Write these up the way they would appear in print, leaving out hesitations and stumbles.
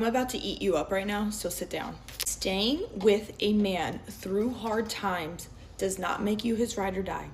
I'm about to eat you up right now, so sit down. Staying with a man through hard times does not make you his ride or die.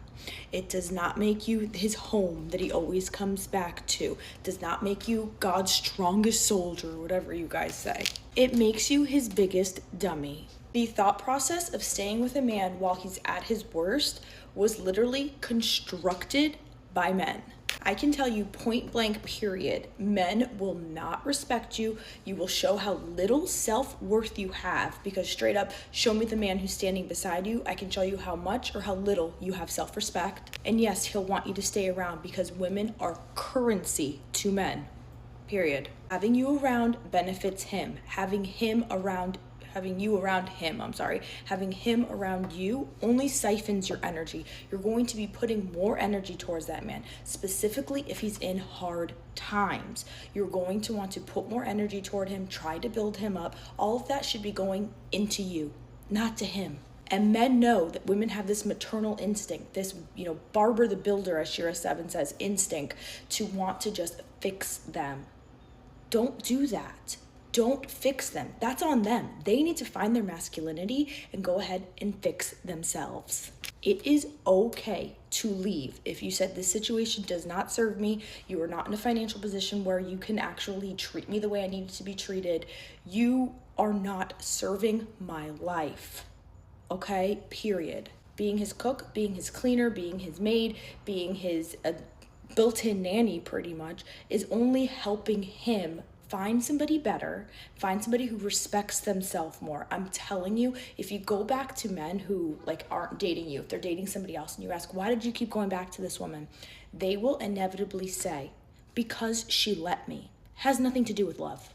It does not make you his home that he always comes back to. It does not make you God's strongest soldier, whatever you guys say. It makes you his biggest dummy. The thought process of staying with a man while he's at his worst was literally constructed by men. I can tell you point blank, period, men will not respect you. You will show how little self-worth you have, because straight up, show me the man who's standing beside you. I can show you how much or how little you have self-respect. And yes, he'll want you to stay around because women are currency to men, period. Having you around benefits him. Having you around you only siphons your energy. You're going to be putting more energy towards that man, specifically if he's in hard times. You're going to want to put more energy toward him, try to build him up. All of that should be going into you, not to him. And men know that women have this maternal instinct, this, Barbara the Builder, as Shira 7 says, instinct to want to just fix them. Don't do that. Don't fix them. That's on them. They need to find their masculinity and go ahead and fix themselves. It is okay to leave. If you said this situation does not serve me, you are not in a financial position where you can actually treat me the way I need to be treated, you are not serving my life. Okay? Period. Being his cook, being his cleaner, being his maid, being his built-in nanny pretty much is only helping him find somebody better, find somebody who respects themselves more. I'm telling you, if you go back to men who aren't dating you, if they're dating somebody else and you ask, why did you keep going back to this woman? They will inevitably say, because she let me. Has nothing to do with love.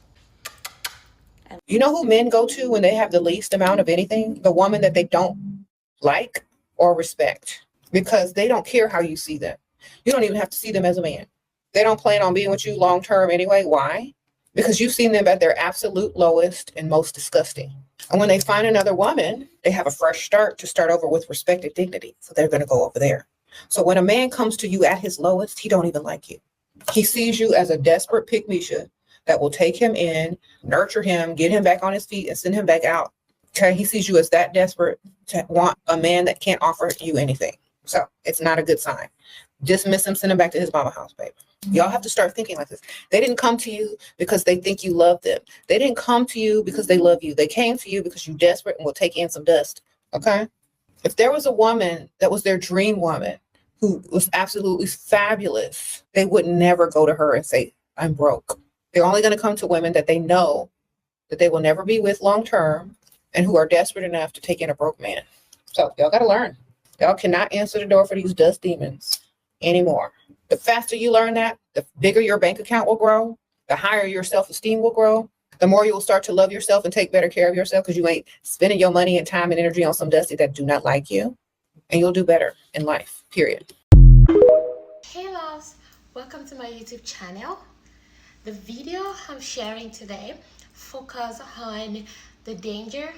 You know who men go to when they have the least amount of anything? The woman that they don't like or respect, because they don't care how you see them. You don't even have to see them as a man. They don't plan on being with you long term anyway. Why? Because you've seen them at their absolute lowest and most disgusting. And when they find another woman, they have a fresh start to start over with respect and dignity. So they're going to go over there. So when a man comes to you at his lowest, he don't even like you. He sees you as a desperate pygmy that will take him in, nurture him, get him back on his feet, and send him back out. Okay, he sees you as that desperate to want a man that can't offer you anything. So it's not a good sign. Dismiss him, send him back to his mama house, baby. Y'all have to start thinking like this. They didn't come to you because they think you love them. They didn't come to you because they love you. They came to you because you're desperate and will take in some dust. Okay? If there was a woman that was their dream woman who was absolutely fabulous, they would never go to her and say, I'm broke. They're only going to come to women that they know that they will never be with long term and who are desperate enough to take in a broke man. So y'all got to learn. Y'all cannot answer the door for these dust demons anymore. The faster you learn that, the bigger your bank account will grow, the higher your self-esteem will grow, the more you will start to love yourself and take better care of yourself, because you ain't spending your money and time and energy on some dusty that do not like you, and you'll do better in life, period. Hey loves, welcome to my YouTube channel. The video I'm sharing today focuses on the danger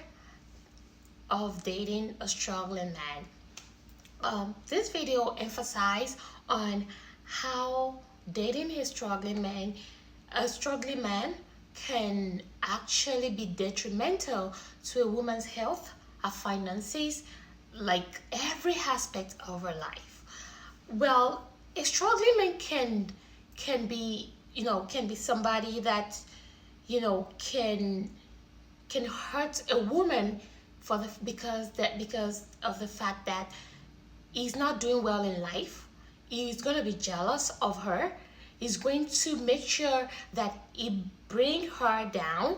of dating a struggling man. This video emphasizes on how dating a struggling man can actually be detrimental to a woman's health, her finances, like every aspect of her life. Well, a struggling man can be somebody that can hurt a woman because of the fact that he's not doing well in life. He's going to be jealous of her. He's going to make sure that he bring her down,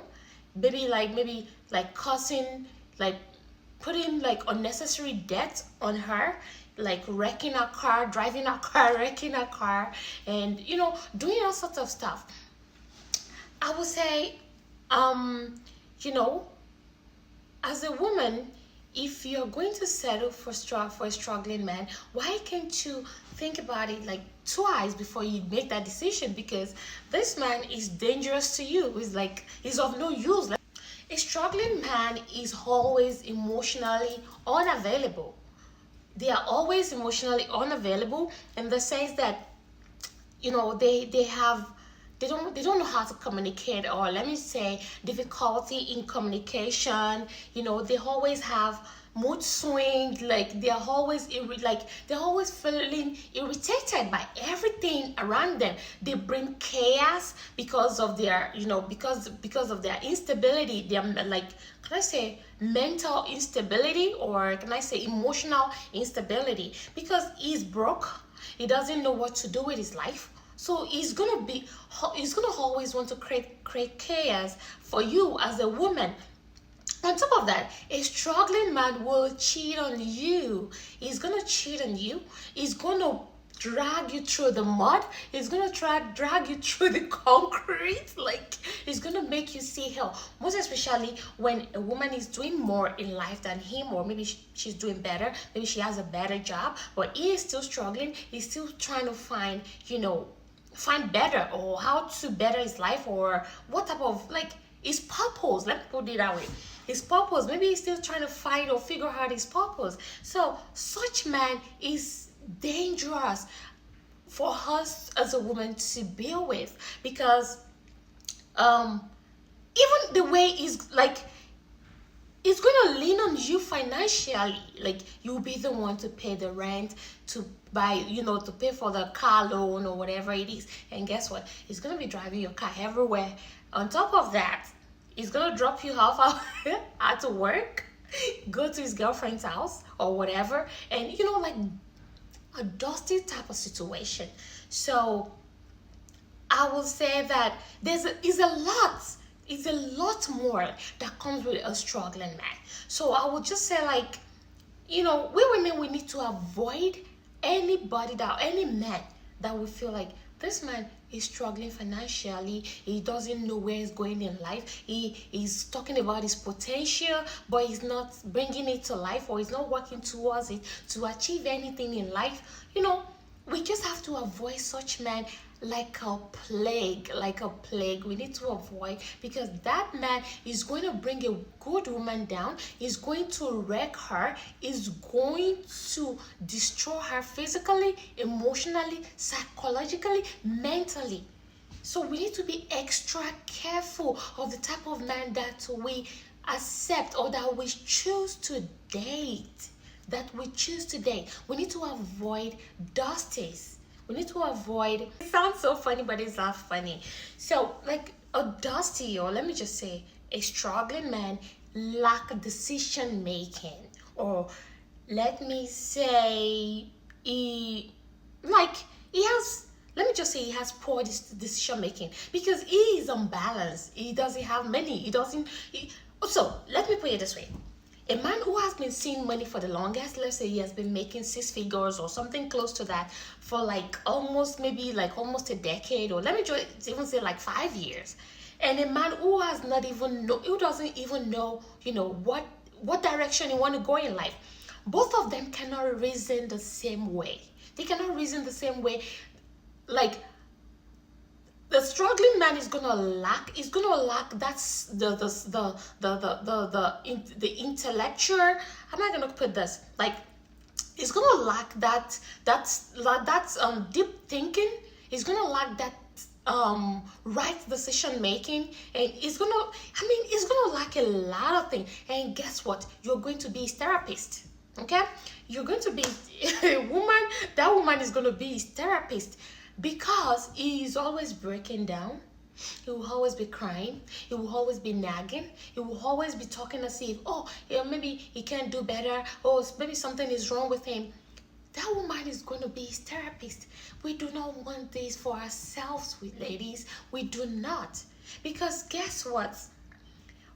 maybe causing, putting unnecessary debt on her, like wrecking her car, driving her car, wrecking her car, and doing all sorts of stuff. I would say, as a woman, if you're going to settle for a struggling man, why can't you think about it twice before you make that decision? Because this man is dangerous to you. He's of no use. A struggling man is always emotionally unavailable. They are always emotionally unavailable in the sense that they have they don't know how to communicate, or let me say difficulty in communication. They always have mood swing, like they're always feeling irritated by everything around them. They bring chaos because of their because of their instability. They're like, can I say mental instability, or can I say emotional instability, because he's broke. He doesn't know what to do with his life. So he's gonna always want to create chaos for you as a woman. On top of that, a struggling man will cheat on you. He's gonna cheat on you. He's gonna drag you through the mud. He's gonna drag you through the concrete. Like, he's gonna make you see hell. Most especially when a woman is doing more in life than him, or maybe she's doing better. Maybe she has a better job, but he is still struggling. He's still trying to find better, or how to better his life, or what type of, like, his purpose. Let me put it that way. His purpose. Maybe he's still trying to find or figure out his purpose. So such man is dangerous for us as a woman to be with, because even the way he's like, it's going to lean on you financially. Like, you'll be the one to pay the rent, to buy, to pay for the car loan or whatever it is. And guess what? He's going to be driving your car everywhere. On top of that, he's going to drop you off out to work, go to his girlfriend's house or whatever. And, like a dusty type of situation. So I will say that it's a lot more that comes with a struggling man. So I would just say, like, we women, we need to avoid any man that we feel like this man is struggling financially. He doesn't know where he's going in life. He's talking about his potential, but he's not bringing it to life, or he's not working towards it to achieve anything in life. We just have to avoid such men like a plague. We need to avoid, because that man is going to bring a good woman down. He's going to wreck her. He's going to destroy her physically, emotionally, psychologically, mentally. So we need to be extra careful of the type of man that we accept, or that we choose to date. We need to avoid dusties. We need to avoid, it sounds so funny, but it's not funny. So, like a dusty, or let me just say, a struggling man lack decision making, or let me say, he has poor decision making, because he is unbalanced. He doesn't have money. So let me put it this way. A man who has been seeing money for the longest, let's say he has been making 6 figures or something close to that for almost a decade, or let me just even say 5 years. And a man who doesn't even know, what direction he want to go in life. Both of them cannot reason the same way. They cannot reason the same way. Like, the struggling man is gonna lack that's the intellectual, I'm not gonna put this, like, he's gonna lack that's deep thinking. He's gonna lack that right decision making, and he's gonna lack a lot of things. And guess what? You're going to be his therapist. Okay? You're going to be a woman. That woman is gonna be his therapist, because he is always breaking down. He will always be crying. He will always be nagging. He will always be talking as if, maybe he can't do better, or maybe something is wrong with him. That woman is going to be his therapist. We do not want this for ourselves, ladies. We do not. Because guess what?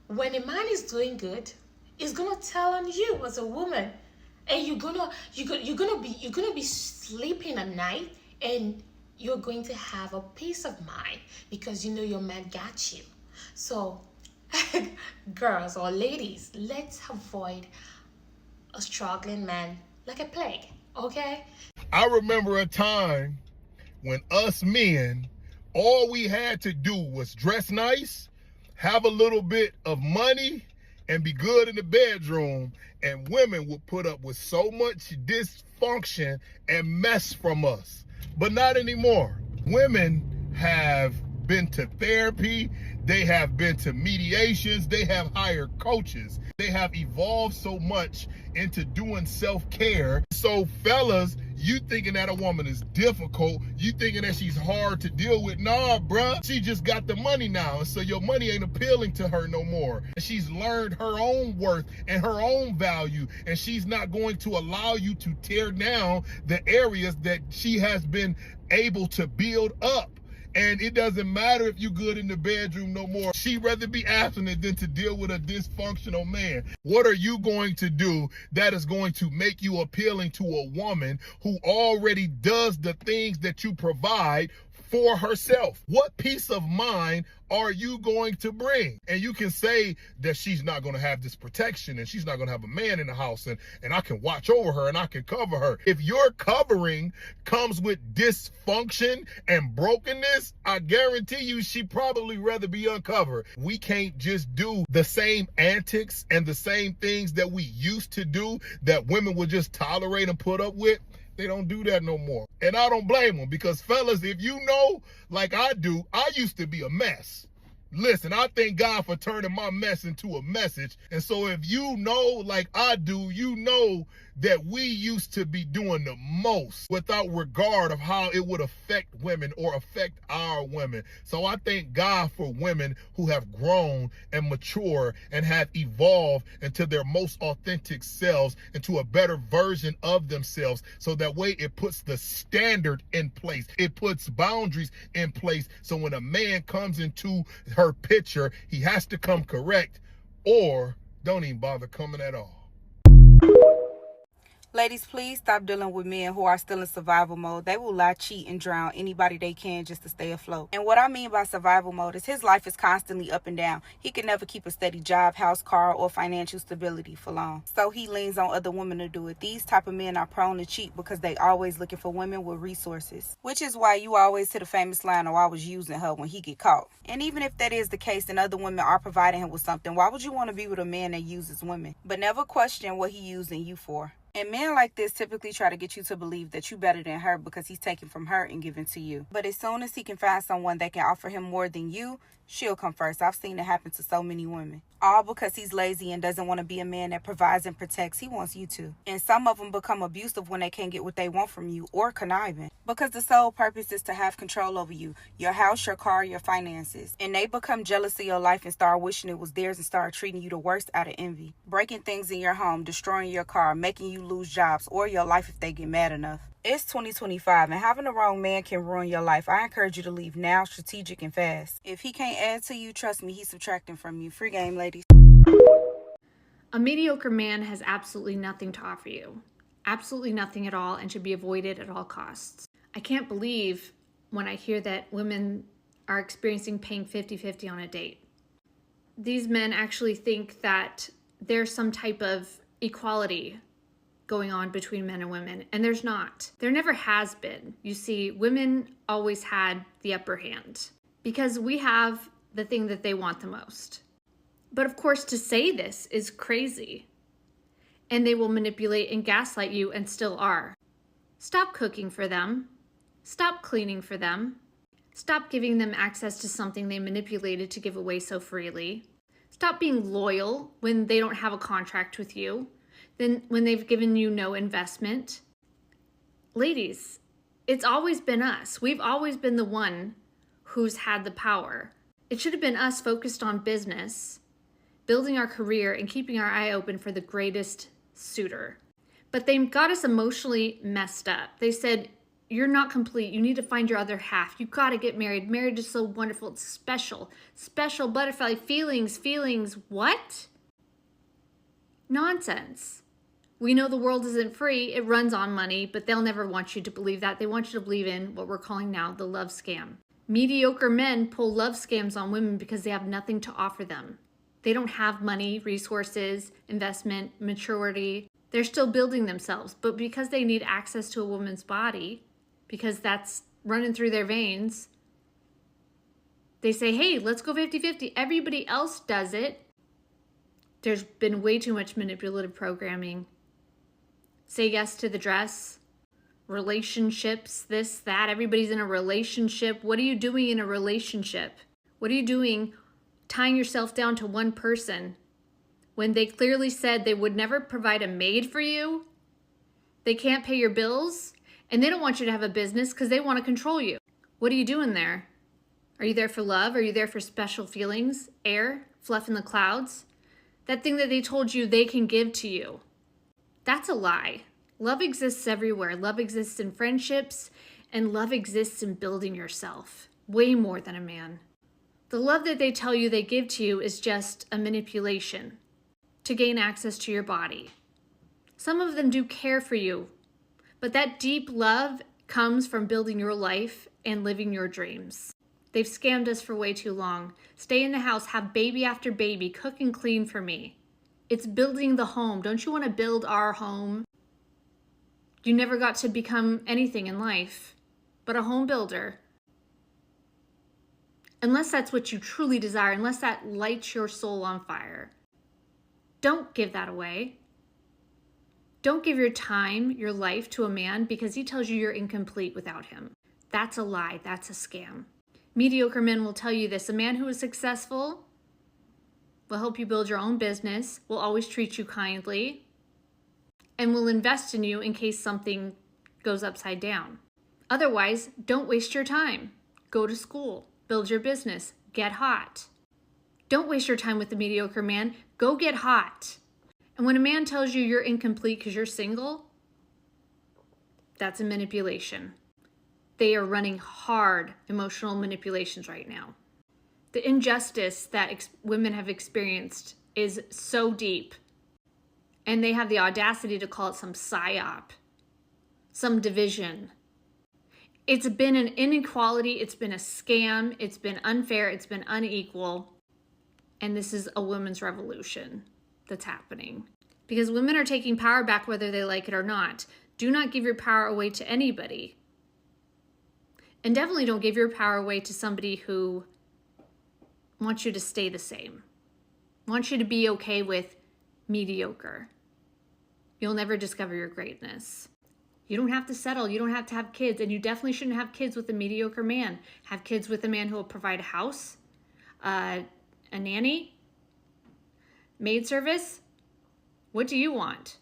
When a man is doing good, he's gonna tell on you as a woman, and you're gonna be sleeping at night, and you're going to have a peace of mind, because your man got you. So, girls or ladies, let's avoid a struggling man like a plague, okay? I remember a time when us men, all we had to do was dress nice, have a little bit of money, and be good in the bedroom, and women would put up with so much dysfunction and mess from us. But not anymore. Women have been to therapy, they have been to mediations, they have hired coaches. They have evolved so much into doing self-care. So fellas, you thinking that a woman is difficult, you thinking that she's hard to deal with. Nah, bruh, she just got the money now, and so your money ain't appealing to her no more. And she's learned her own worth and her own value, and she's not going to allow you to tear down the areas that she has been able to build up. And it doesn't matter if you good in the bedroom no more. She'd rather be abstinent than to deal with a dysfunctional man. What are you going to do that is going to make you appealing to a woman who already does the things that you provide for herself? What peace of mind are you going to bring? And you can say that she's not going to have this protection and she's not going to have a man in the house and I can watch over her and I can cover her. If your covering comes with dysfunction and brokenness, I guarantee you she probably rather be uncovered. We can't just do the same antics and the same things that we used to do that women would just tolerate and put up with. They don't do that no more. And I don't blame them, because fellas, if you know, like I do, I used to be a mess. Listen, I thank God for turning my mess into a message. And so if you know, like I do, you know that we used to be doing the most without regard of how it would affect women or affect our women. So I thank God for women who have grown and matured and have evolved into their most authentic selves, into a better version of themselves. So that way it puts the standard in place. It puts boundaries in place. So when a man comes into her picture, he has to come correct, or don't even bother coming at all. Ladies, please stop dealing with men who are still in survival mode. They will lie, cheat, and drown anybody they can just to stay afloat. And what I mean by survival mode is his life is constantly up and down. He can never keep a steady job, house, car, or financial stability for long. So he leans on other women to do it. These type of men are prone to cheat because they always looking for women with resources. Which is why you always hear the famous line, "Oh, I was using her," when he get caught. And even if that is the case and other women are providing him with something, why would you want to be with a man that uses women? But never question what he using you for. And men like this typically try to get you to believe that you better than her because he's taking from her and giving to you. But as soon as he can find someone that can offer him more than you, she'll come first. I've seen it happen to so many women. All because he's lazy and doesn't want to be a man that provides and protects. He wants you to. And some of them become abusive when they can't get what they want from you, or conniving. Because the sole purpose is to have control over you, your house, your car, your finances. And they become jealous of your life and start wishing it was theirs and start treating you the worst out of envy. Breaking things in your home, destroying your car, making you lose jobs or your life if they get mad enough. It's 2025 and having the wrong man can ruin your life. I encourage you to leave now, strategic and fast. If he can't add to you, trust me, he's subtracting from you. Free game, ladies. A mediocre man has absolutely nothing to offer you. Absolutely nothing at all, and should be avoided at all costs. I can't believe when I hear that women are experiencing paying 50-50 on a date. These men actually think that there's some type of equality going on between men and women, and there's not. There never has been. You see, women always had the upper hand because we have the thing that they want the most. But of course, to say this is crazy, and they will manipulate and gaslight you and still are. Stop cooking for them. Stop cleaning for them. Stop giving them access to something they manipulated to give away so freely. Stop being loyal when they don't have a contract with you. Then when they've given you no investment. Ladies, it's always been us. We've always been the one who's had the power. It should have been us focused on business, building our career, and keeping our eye open for the greatest suitor. But they got us emotionally messed up. They said, you're not complete. You need to find your other half. You got to get married. Marriage is so wonderful. It's special. Special butterfly feelings. What? Nonsense. We know the world isn't free. It runs on money, but they'll never want you to believe that. They want you to believe in what we're calling now the love scam. Mediocre men pull love scams on women because they have nothing to offer them. They don't have money, resources, investment, maturity. They're still building themselves, but because they need access to a woman's body, because that's running through their veins, they say, hey, let's go 50-50. Everybody else does it. There's been way too much manipulative programming. Say yes to the dress, relationships, this, that. Everybody's in a relationship. What are you doing in a relationship? What are you doing tying yourself down to one person when they clearly said they would never provide a maid for you? They can't pay your bills, and they don't want you to have a business because they want to control you. What are you doing there? Are you there for love? Are you there for special feelings, air, fluff in the clouds? That thing that they told you they can give to you. That's a lie. Love exists everywhere. Love exists in friendships, and love exists in building yourself. Way more than a man. The love that they tell you they give to you is just a manipulation to gain access to your body. Some of them do care for you, but that deep love comes from building your life and living your dreams. They've scammed us for way too long. Stay in the house, have baby after baby, cook and clean for me. It's building the home. Don't you want to build our home? You never got to become anything in life but a home builder. Unless that's what you truly desire, unless that lights your soul on fire. Don't give that away. Don't give your time, your life to a man because he tells you you're incomplete without him. That's a lie. That's a scam. Mediocre men will tell you this. A man who is successful will help you build your own business, will always treat you kindly, and will invest in you in case something goes upside down. Otherwise, don't waste your time. Go to school, build your business, get hot. Don't waste your time with the mediocre man. Go get hot. And when a man tells you you're incomplete because you're single, that's a manipulation. They are running hard emotional manipulations right now. The injustice that women have experienced is so deep. And they have the audacity to call it some psyop, some division. It's been an inequality, it's been a scam, it's been unfair, it's been unequal. And this is a women's revolution that's happening. Because women are taking power back whether they like it or not. Do not give your power away to anybody. And definitely don't give your power away to somebody who wants you to stay the same. Wants you to be okay with mediocre. You'll never discover your greatness. You don't have to settle. You don't have to have kids. And you definitely shouldn't have kids with a mediocre man. Have kids with a man who will provide a house, a nanny, maid service. What do you want?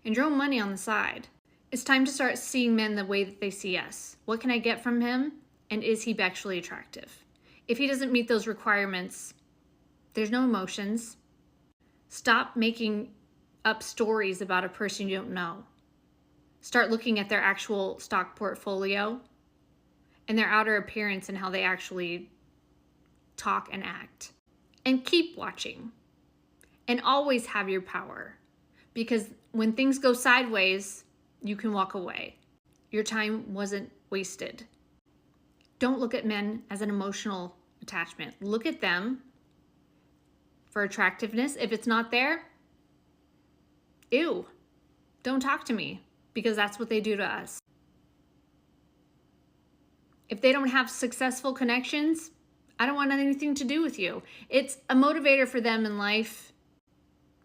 And your own money on the side. It's time to start seeing men the way that they see us. What can I get from him? And is he actually attractive? If he doesn't meet those requirements, there's no emotions. Stop making up stories about a person you don't know. Start looking at their actual stock portfolio and their outer appearance and how they actually talk and act. And keep watching. And always have your power. Because when things go sideways, you can walk away. Your time wasn't wasted. Don't look at men as an emotional attachment. Look at them for attractiveness. If it's not there, ew, don't talk to me, because that's what they do to us. If they don't have successful connections, I don't want anything to do with you. It's a motivator for them in life,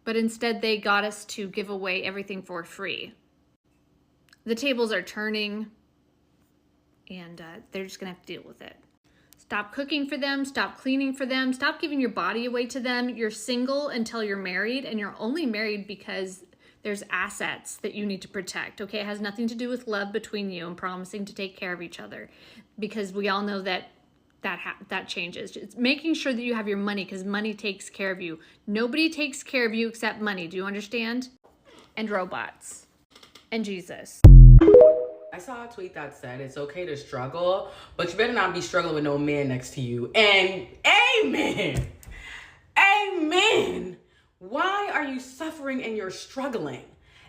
but instead they got us to give away everything for free. The tables are turning, and they're just gonna have to deal with it. Stop cooking for them, stop cleaning for them, stop giving your body away to them. You're single until you're married, and you're only married because there's assets that you need to protect, okay? It has nothing to do with love between you and promising to take care of each other, because we all know that changes. It's making sure that you have your money, because money takes care of you. Nobody takes care of you except money. Do you understand? And robots. And Jesus. I saw a tweet that said it's okay to struggle, but you better not be struggling with no man next to you. And amen. Amen. Why are you suffering and you're struggling?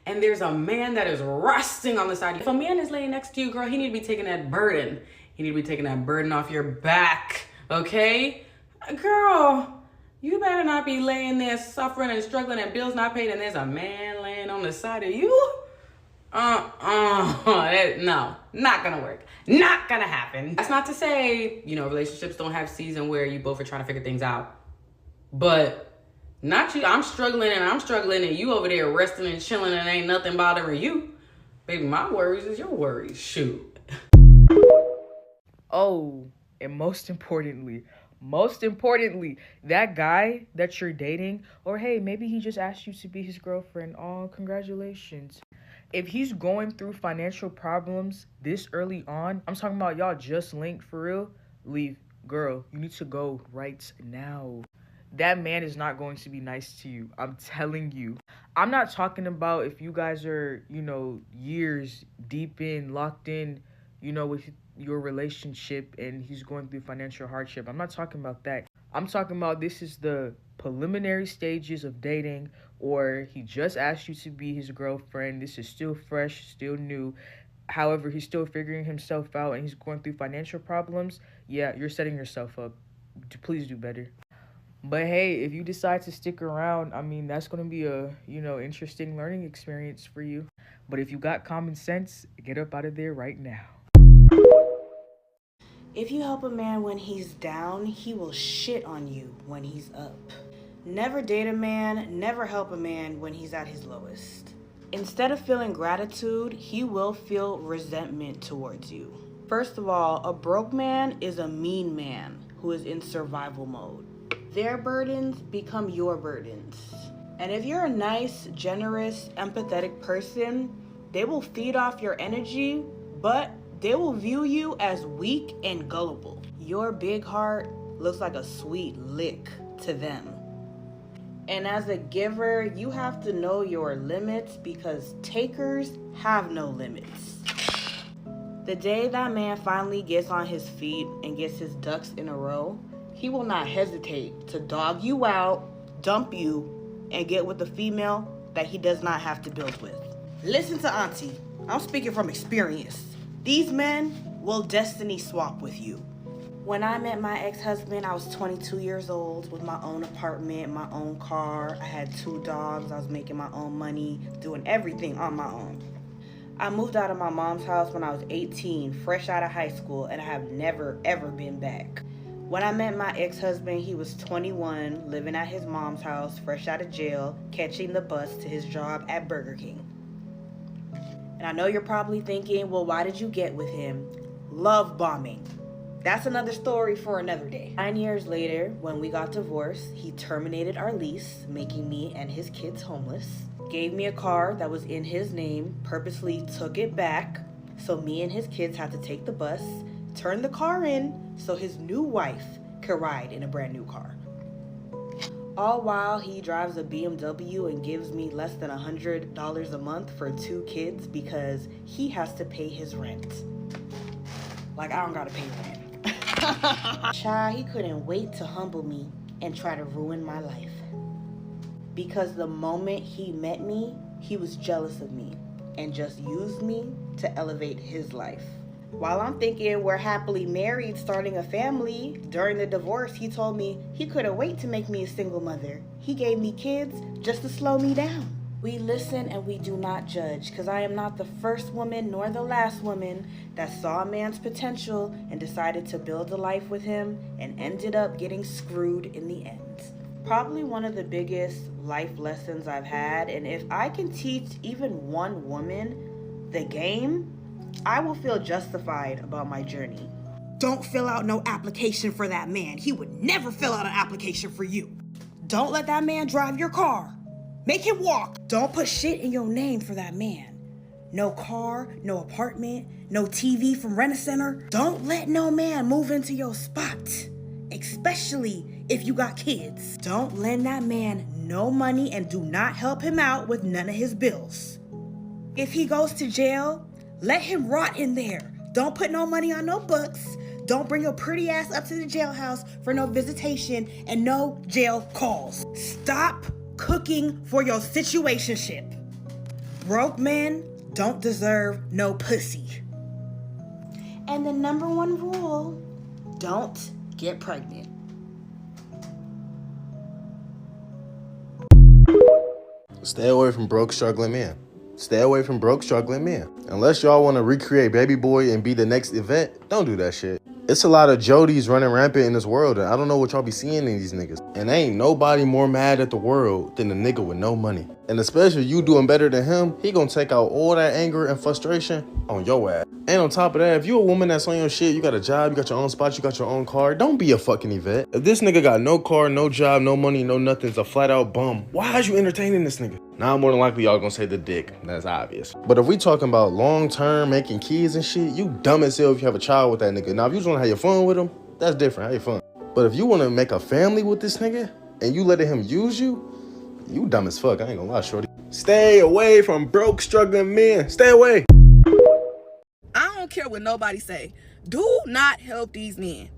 And there's a man that is resting on the side. If a man is laying next to you, girl, he need to be taking that burden. He need to be taking that burden off your back, okay? Girl, you better not be laying there suffering and struggling and bills not paid and there's a man laying on the side of you. No, not gonna work. Not gonna happen. That's not to say, relationships don't have season where you both are trying to figure things out. But not you. I'm struggling and you over there resting and chilling and ain't nothing bothering you. Baby, my worries is your worries. Shoot. Oh, and most importantly, that guy that you're dating, or hey, maybe he just asked you to be his girlfriend. Oh, congratulations. If he's going through financial problems this early on, I'm talking about y'all just linked for real, leave. Girl, you need to go right now. That man is not going to be nice to you. I'm telling you. I'm not talking about if you guys are, years deep in, locked in, with your relationship and he's going through financial hardship. I'm not talking about that. I'm talking about this is the preliminary stages of dating, or he just asked you to be his girlfriend. This is still fresh, still new. However, he's still figuring himself out and he's going through financial problems. Yeah, you're setting yourself up. Please do better. But hey, if you decide to stick around, I mean, that's going to be a, interesting learning experience for you. But if you got common sense, get up out of there right now. If you help a man when he's down, he will shit on you when he's up. Never date a man, never help a man when he's at his lowest. Instead of feeling gratitude, he will feel resentment towards you. First of all, a broke man is a mean man who is in survival mode. Their burdens become your burdens. And if you're a nice, generous, empathetic person, they will feed off your energy, but they will view you as weak and gullible. Your big heart looks like a sweet lick to them. And as a giver, you have to know your limits because takers have no limits. The day that man finally gets on his feet and gets his ducks in a row, he will not hesitate to dog you out, dump you, and get with a female that he does not have to build with. Listen to Auntie. I'm speaking from experience. These men will destiny swap with you. When I met my ex-husband, I was 22 years old with my own apartment, my own car. I had 2 dogs. I was making my own money, doing everything on my own. I moved out of my mom's house when I was 18, fresh out of high school, and I have never, ever been back. When I met my ex-husband, he was 21, living at his mom's house, fresh out of jail, catching the bus to his job at Burger King. And I know you're probably thinking, well, why did you get with him? Love bombing. That's another story for another day. 9 years later, when we got divorced, he terminated our lease, making me and his kids homeless. Gave me a car that was in his name, purposely took it back, so me and his kids had to take the bus, turn the car in, so his new wife could ride in a brand new car. All while he drives a BMW and gives me less than $100 a month for 2 kids because he has to pay his rent. Like, I don't gotta pay rent. Child, he couldn't wait to humble me and try to ruin my life. Because the moment he met me, he was jealous of me and just used me to elevate his life. While I'm thinking we're happily married, starting a family, during the divorce, he told me he couldn't wait to make me a single mother. He gave me kids just to slow me down. We listen and we do not judge, because I am not the first woman nor the last woman that saw a man's potential and decided to build a life with him and ended up getting screwed in the end. Probably one of the biggest life lessons I've had, and if I can teach even one woman the game, I will feel justified about my journey. Don't fill out no application for that man. He would never fill out an application for you. Don't let that man drive your car. Make him walk. Don't put shit in your name for that man. No car, no apartment, no TV from Rent-A-Center. Don't let no man move into your spot, especially if you got kids. Don't lend that man no money and do not help him out with none of his bills. If he goes to jail, let him rot in there. Don't put no money on no books. Don't bring your pretty ass up to the jailhouse for no visitation and no jail calls. Stop cooking for your situationship. Broke men don't deserve no pussy. And the number 1 rule, don't get pregnant. Stay away from broke, struggling men. Stay away from broke, struggling men. Unless y'all want to recreate Baby Boy and be the next event, don't do that shit. It's a lot of Jodies running rampant in this world, and I don't know what y'all be seeing in these niggas. And ain't nobody more mad at the world than the nigga with no money. And especially you doing better than him, he gonna take out all that anger and frustration on your ass. And on top of that, if you a woman that's on your shit, you got a job, you got your own spot, you got your own car, don't be a fucking Yvette. If this nigga got no car, no job, no money, no nothing, it's a flat out bum, why is you entertaining this nigga? Now more than likely y'all gonna say the dick, that's obvious. But if we talking about long term, making kids and shit, you dumb as hell if you have a child with that nigga. Now if you just wanna have your fun with him, that's different, have your fun. But if you wanna make a family with this nigga, and you letting him use you, you dumb as fuck, I ain't gonna lie, shorty. Stay away from broke, struggling men. Stay away. I don't care what nobody say. Do not help these men.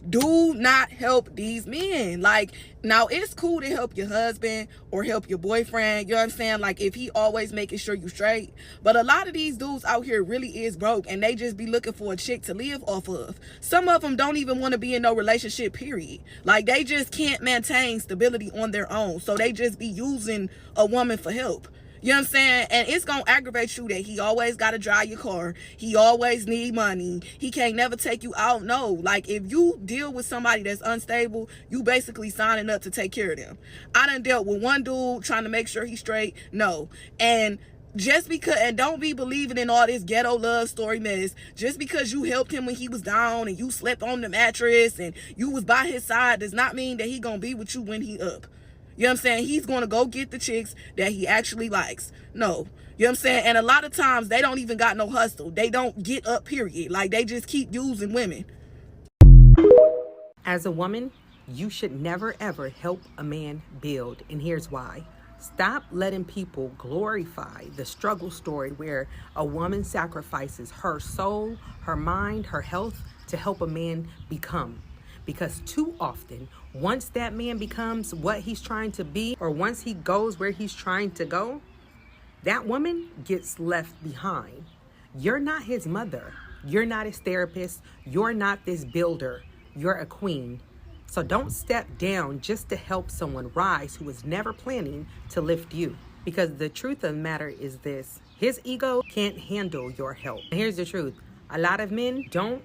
Do not help these men. Like, now it's cool to help your husband or help your boyfriend, you know what I'm saying? Like, if he always making sure you straight. But a lot of these dudes out here really is broke, and they just be looking for a chick to live off of. Some of them don't even want to be in no relationship, period. Like, they just can't maintain stability on their own, so they just be using a woman for help. You know what I'm saying? And it's going to aggravate you that he always got to drive your car. He always need money. He can't never take you out. No. Like, if you deal with somebody that's unstable, you basically signing up to take care of them. I done dealt with one dude trying to make sure he's straight. No. And just because, and don't be believing in all this ghetto love story mess, just because you helped him when he was down and you slept on the mattress and you was by his side does not mean that he gonna be with you when he up. You know what I'm saying? He's going to go get the chicks that he actually likes. No. You know what I'm saying? And a lot of times they don't even got no hustle. They don't get up, period. Like, they just keep using women. As a woman, you should never ever help a man build. And here's why. Stop letting people glorify the struggle story where a woman sacrifices her soul, her mind, her health to help a man become. Because too often, once that man becomes what he's trying to be, or once he goes where he's trying to go, that woman gets left behind. You're not his mother. You're not his therapist. You're not this builder. You're a queen. So don't step down just to help someone rise who was never planning to lift you. Because the truth of the matter is this: his ego can't handle your help. And here's the truth. A lot of men don't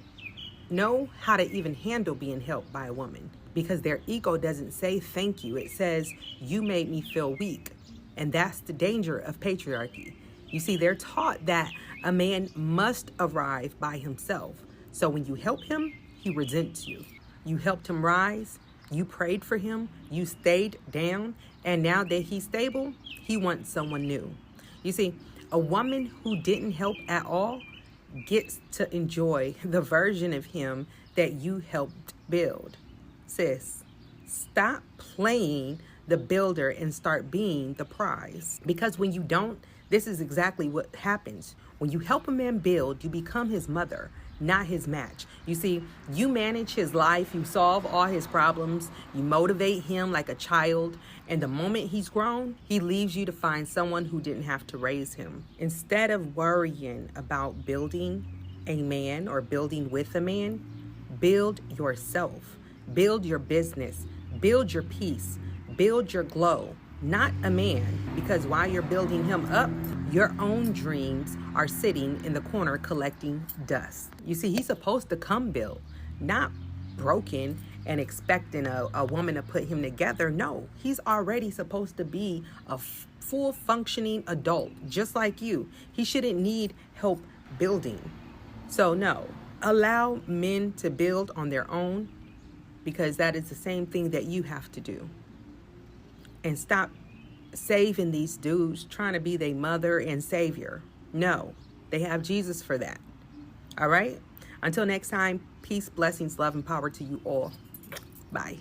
know how to even handle being helped by a woman because their ego doesn't say thank you. It says, you made me feel weak. And that's the danger of patriarchy. You see, they're taught that a man must arrive by himself. So when you help him, he resents you. You helped him rise, you prayed for him, you stayed down, and now that he's stable, he wants someone new. You see, a woman who didn't help at all gets to enjoy the version of him that you helped build. Sis, stop playing the builder and start being the prize. Because when you don't, this is exactly what happens. When you help a man build, you become his mother, not his match. You see, you manage his life, you solve all his problems, you motivate him like a child, and the moment he's grown, he leaves you to find someone who didn't have to raise him. Instead of worrying about building a man or building with a man, build yourself, build your business, build your peace, build your glow, not a man, because while you're building him up, your own dreams are sitting in the corner collecting dust. You see, he's supposed to come built, not broken and expecting a woman to put him together. No, he's already supposed to be a full functioning adult, just like you. He shouldn't need help building. So no, allow men to build on their own, because that is the same thing that you have to do. And stop saving these dudes trying to be their mother and savior. No, they have Jesus for that. All right? Until next time, peace, blessings, love, and power to you all. Bye.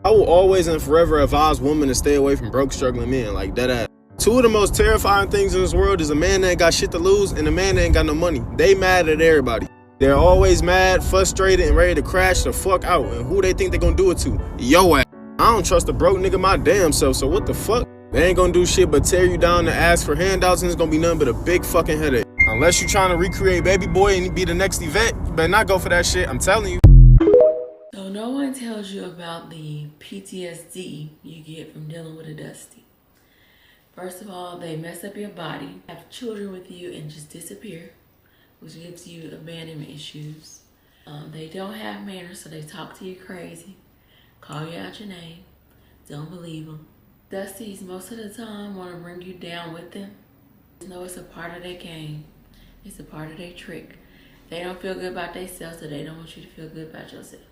I will always and forever advise women to stay away from broke, struggling men, like that ass. Two of the most terrifying things in this world is a man that ain't got shit to lose and a man that ain't got no money. They mad at everybody. They're always mad, frustrated, and ready to crash the fuck out. And who they think they gonna do it to? Yo ass. I don't trust a broke nigga my damn self, so what the fuck? They ain't gonna do shit but tear you down and ask for handouts, and it's gonna be nothing but a big fucking headache. Unless you trying to recreate Baby Boy and be the next Yvette, you better not go for that shit, I'm telling you. So no one tells you about the PTSD you get from dealing with a dusty. First of all, they mess up your body, have children with you, and just disappear, which gives you abandonment issues. They don't have manners, so they talk to you crazy, call you out your name, don't believe them. Dusties most of the time want to bring you down with them. Just know it's a part of their game. It's a part of their trick. They don't feel good about themselves, so they don't want you to feel good about yourself.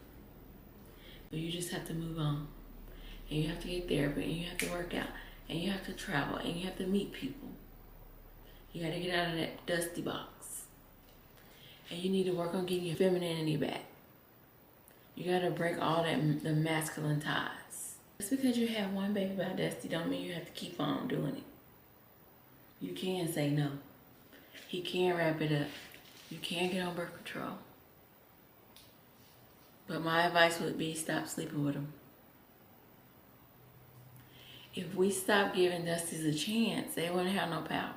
But you just have to move on. And you have to get therapy, and you have to work out, and you have to travel, and you have to meet people. You gotta get out of that dusty box. And you need to work on getting your femininity back. You gotta break all the masculine ties. Just because you have one baby by Dusty don't mean you have to keep on doing it. You can say no. He can wrap it up. You can get on birth control. But my advice would be stop sleeping with him. If we stop giving Dusties a chance, they wouldn't have no power.